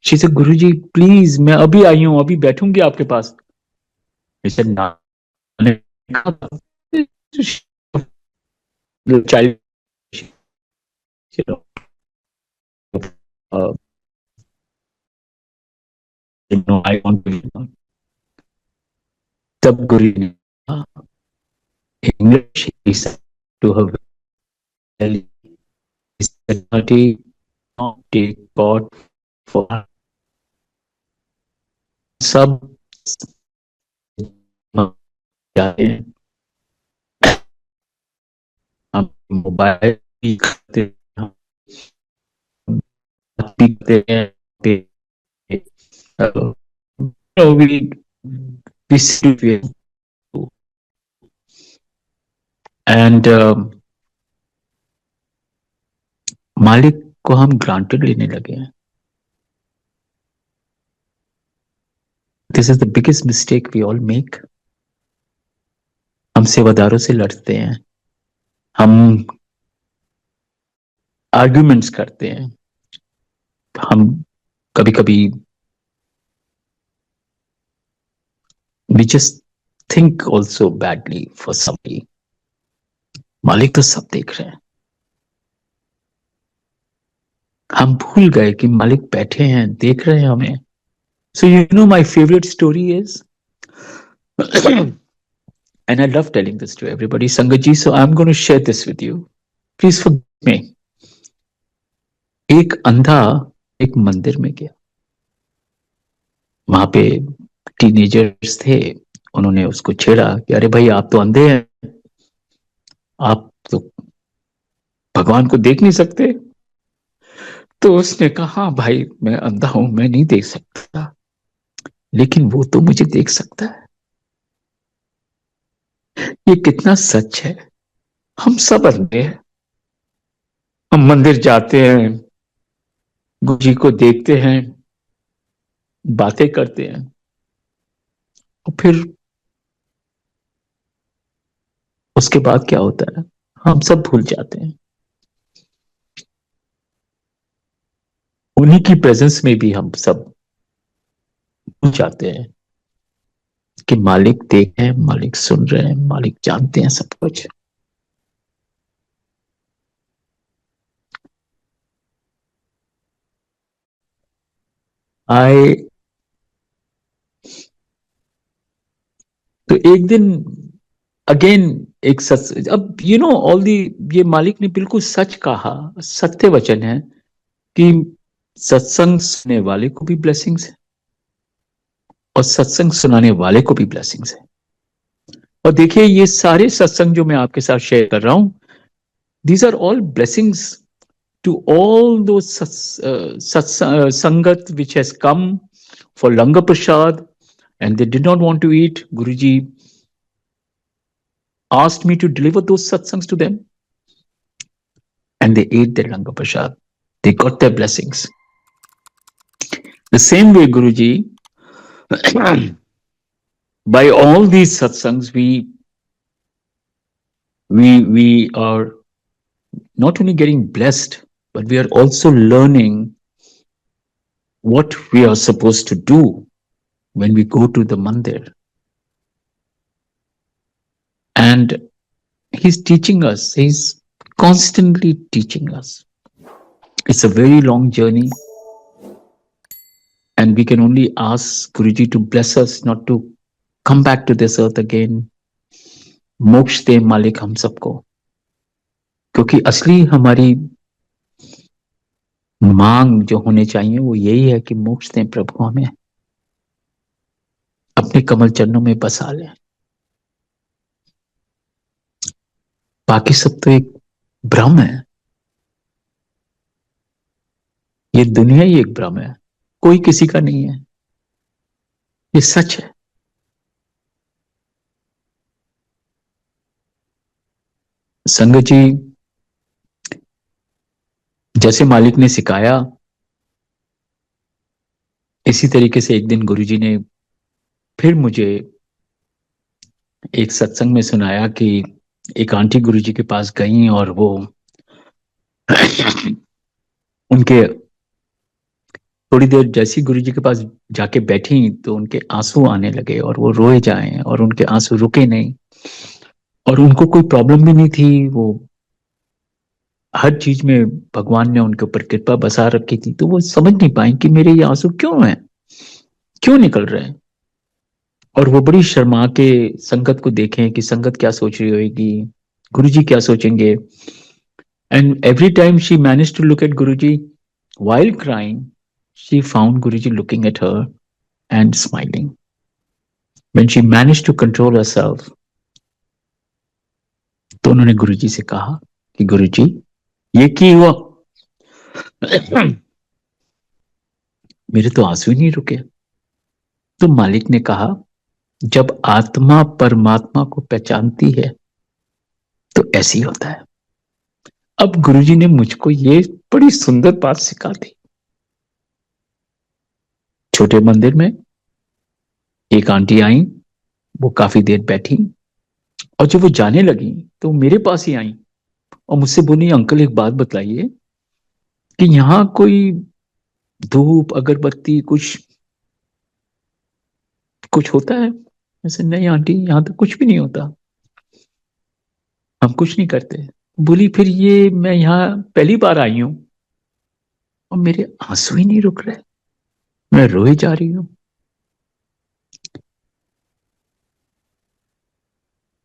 She said, "Guruji, please, मैं अभी आई हूं, अभी बैठूंगी आपके पास." He said, "ना." The child, you know, uh, I want to be. तब गुरु ने English he said to her, "He said, not take God for सब जाते हैं, हम मोबाइल भी करते हैं, बात भी करते हैं, we see and मालिक को हम ग्रांटेड लेने लगे हैं. This is the biggest mistake we all make. हम सेवादारों से लड़ते हैं, हम आर्ग्यूमेंट्स करते हैं, हम कभी कभी we just think also badly for somebody. मालिक तो सब देख रहे हैं. हम भूल गए कि मालिक बैठे हैं, देख रहे हैं हमें. So my favorite story is, and I love telling this to everybody, Sangat ji, so I'm going to share this with you. Please forgive me. एक अंधा एक मंदिर में गया. वहां पे टीनेजर्स थे, उन्होंने उसको छेड़ा कि अरे भाई, आप तो अंधे हैं, आप तो भगवान को देख नहीं सकते. तो उसने कहा, भाई मैं अंधा हूं, मैं नहीं देख सकता, लेकिन वो तो मुझे देख सकता है. ये कितना सच है. हम सब अंधे हैं. हम मंदिर जाते हैं, गुरु जी को देखते हैं, बातें करते हैं, और फिर उसके बाद क्या होता है, हम सब भूल जाते हैं. उन्हीं की प्रेजेंस में भी हम सब भूल जाते हैं कि मालिक देख रहे हैं, मालिक सुन रहे हैं, मालिक जानते हैं सब कुछ. आए तो एक दिन अगेन एक सच, अब ऑल दी, ये मालिक ने बिल्कुल सच कहा, सत्य वचन है कि सत्संग सुनने वाले को भी ब्लेसिंग्स है और सत्संग सुनाने वाले को भी ब्लेसिंग्स है. और देखिए, ये सारे सत्संग जो मैं आपके साथ शेयर कर रहा हूं, these are all blessings to all those sangat which has come for Langar Prasad and they did not want to eat. Guruji asked me to deliver those satsangs to them and they ate their Langar Prasad. They got their blessings. The same way, Guruji, by all these satsangs, we are not only getting blessed, but we are also learning what we are supposed to do when we go to the mandir. And he's teaching us, he's constantly teaching us. It's a very long journey, and we can only ask Guruji to bless us not to come back to this earth again. मोक्ष दे मालिक हम सबको, क्योंकि असली हमारी मांग जो होने चाहिए वो यही है कि मोक्ष दें प्रभु, हमें अपने कमल चरणों में बसा लें। बाकी सब तो एक भ्रम है, ये दुनिया ही एक भ्रम है, कोई किसी का नहीं है, ये सच है। संगत जी, जैसे मालिक ने सिखाया इसी तरीके से एक दिन गुरुजी ने फिर मुझे एक सत्संग में सुनाया कि एक आंटी गुरुजी के पास गई और वो उनके थोड़ी देर जैसी गुरुजी के पास जाके बैठी तो उनके आंसू आने लगे और वो रोए जाए और उनके आंसू रुके नहीं, और उनको कोई प्रॉब्लम भी नहीं थी, वो हर चीज में भगवान ने उनके ऊपर कृपा बसा रखी थी। तो वो समझ नहीं पाए कि मेरे ये आंसू क्यों हैं, क्यों निकल रहे हैं। और वो बड़ी शर्मा के संगत को देखें कि संगत क्या सोच रही होगी, गुरुजी क्या सोचेंगे। And every time she manage to look at Guruji while crying, she found Guruji looking at her and smiling. When she managed to control herself, तो उन्होंने गुरुजी से कहा कि गुरुजी ये की हुआ, मेरे तो आंसू ही नहीं रुके। तो मालिक ने कहा, जब आत्मा परमात्मा को पहचानती है तो ऐसे ही होता है। अब गुरुजी ने मुझको ये बड़ी सुंदर बात सिखा दी। छोटे मंदिर में एक आंटी आई, वो काफी देर बैठी, और जब वो जाने लगी तो मेरे पास ही आई और मुझसे बोली, अंकल एक बात बताइए कि यहाँ कोई धूप अगरबत्ती कुछ कुछ होता है? ऐसे, नहीं आंटी, यहाँ तो कुछ भी नहीं होता, हम कुछ नहीं करते। बोली, फिर ये मैं यहाँ पहली बार आई हूं और मेरे आंसू ही नहीं रुक रहे, मैं रोए जा रही हूं।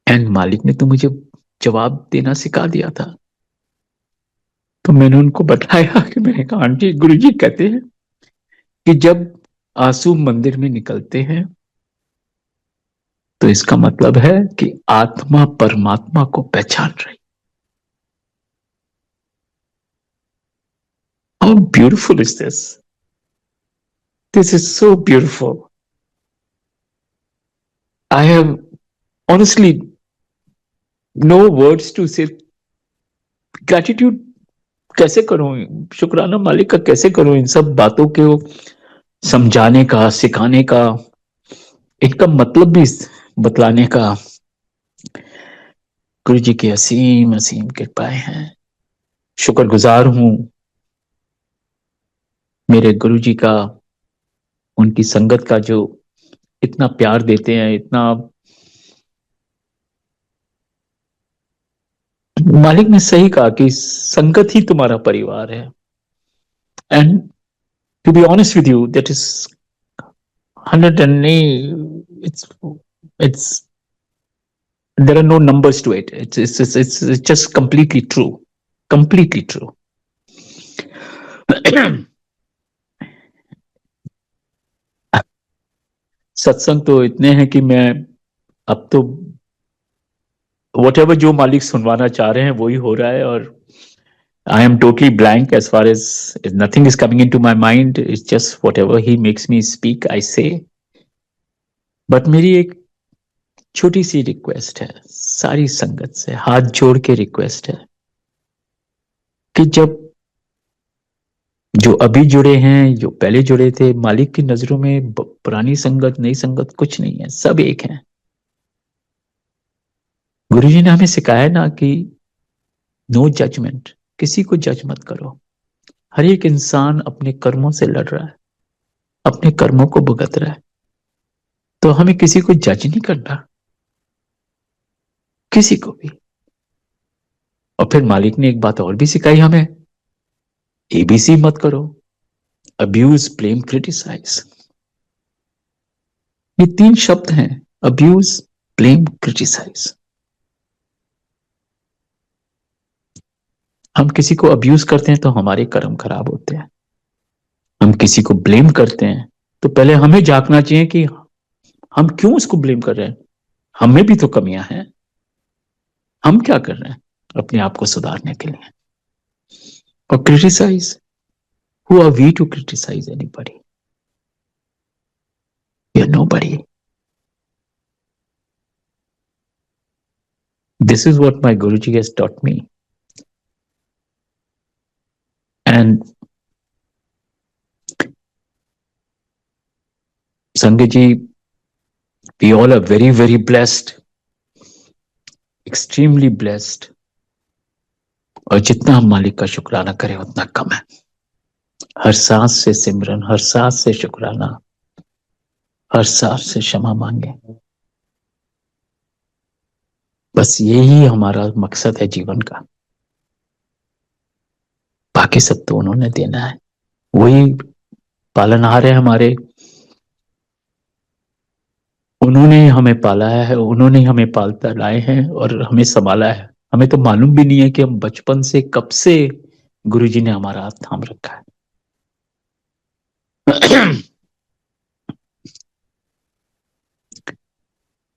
एंड मालिक ने तो मुझे जवाब देना सिखा दिया था। तो मैंने उनको बताया कि मैंने कहा, आंटी गुरुजी कहते हैं कि जब आंसू मंदिर में निकलते हैं तो इसका मतलब है कि आत्मा परमात्मा को पहचान रही। How beautiful is this? This is so beautiful. I have honestly no words to say. Gratitude कैसे करूं, शुक्राना मालिक का कैसे करूं इन सब बातों को समझाने का, सिखाने का, इनका मतलब भी बतलाने का। गुरु जी की असीम असीम कृपाएं हैं। शुक्रगुजार हूं मेरे गुरु जी का, उनकी संगत का जो इतना प्यार देते हैं, इतना। मालिक ने सही कहा कि संगत ही तुम्हारा परिवार है। And to be honest with you, that is 100 and it's there are no numbers to it. It's just completely true, completely true. सत्संग तो इतने हैं कि मैं अब तो whatever जो मालिक सुनवाना चाह रहे हैं वही हो रहा है, और I am totally blank as far as nothing is coming into my mind. It's just whatever he makes me speak, I say. But मेरी एक छोटी सी रिक्वेस्ट है, सारी संगत से हाथ जोड़ के रिक्वेस्ट है कि जब जो अभी जुड़े हैं, जो पहले जुड़े थे, मालिक की नजरों में पुरानी संगत नई संगत कुछ नहीं है, सब एक है। गुरुजी ने हमें सिखाया ना कि नो जजमेंट, किसी को जज मत करो। हर एक इंसान अपने कर्मों से लड़ रहा है, अपने कर्मों को भुगत रहा है। तो हमें किसी को जज नहीं करना, किसी को भी। और फिर मालिक ने एक बात और भी सिखाई हमें, एबीसी मत करो, अब्यूज, ब्लेम, क्रिटिसाइज। ये 3 शब्द हैं, अब्यूज, ब्लेम, क्रिटिसाइज। हम किसी को अब्यूज करते हैं तो हमारे कर्म खराब होते हैं। हम किसी को ब्लेम करते हैं तो पहले हमें जांचना चाहिए कि हम क्यों उसको ब्लेम कर रहे हैं। हमें भी तो कमियां हैं, हम क्या कर रहे हैं अपने आप को सुधारने के लिए। और criticize, who are we to criticize anybody? We are nobody. This is what my Guruji has taught me. And Sangaji, we all are very, very blessed, extremely blessed. और जितना हम मालिक का शुक्राना करें उतना कम है। हर सांस से सिमरन, हर सांस से शुक्राना, हर सांस से क्षमा मांगे। बस यही हमारा मकसद है जीवन का। बाकी सब तो उन्होंने देना है, वही पालनहार है हमारे। उन्होंने हमें पाला है, उन्होंने हमें पालता लाए हैं और हमें संभाला है। हमें तो मालूम भी नहीं है कि हम बचपन से कब से गुरुजी ने हमारा हाथ थाम रखा है।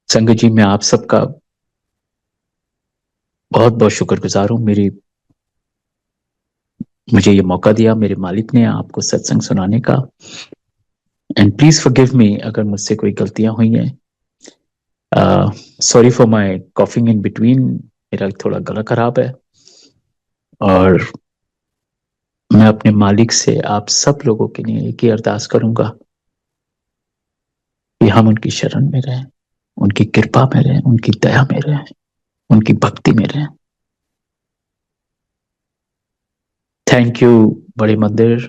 संगत जी, मैं आप सबका बहुत बहुत शुक्रगुजार हूं। मुझे ये मौका दिया मेरे मालिक ने आपको सत्संग सुनाने का। एंड प्लीज फॉरगिव मी अगर मुझसे कोई गलतियां हुई हैं। Sorry for my coughing in between, मेरा थोड़ा गला खराब है। और मैं अपने मालिक से आप सब लोगों के लिए एक ही अरदास करूंगा कि हम उनकी शरण में रहें, उनकी कृपा में रहें, उनकी दया में रहें, उनकी भक्ति में रहें। Thank you Bade Mandir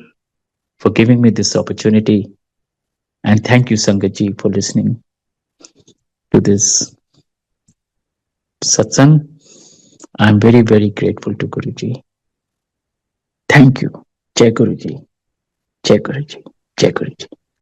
for giving me this opportunity, and thank you sangat ji for listening to this satsang. I'm very, very grateful to Guruji. Thank you. Jai Guruji. Jai Guruji. Jai Guruji.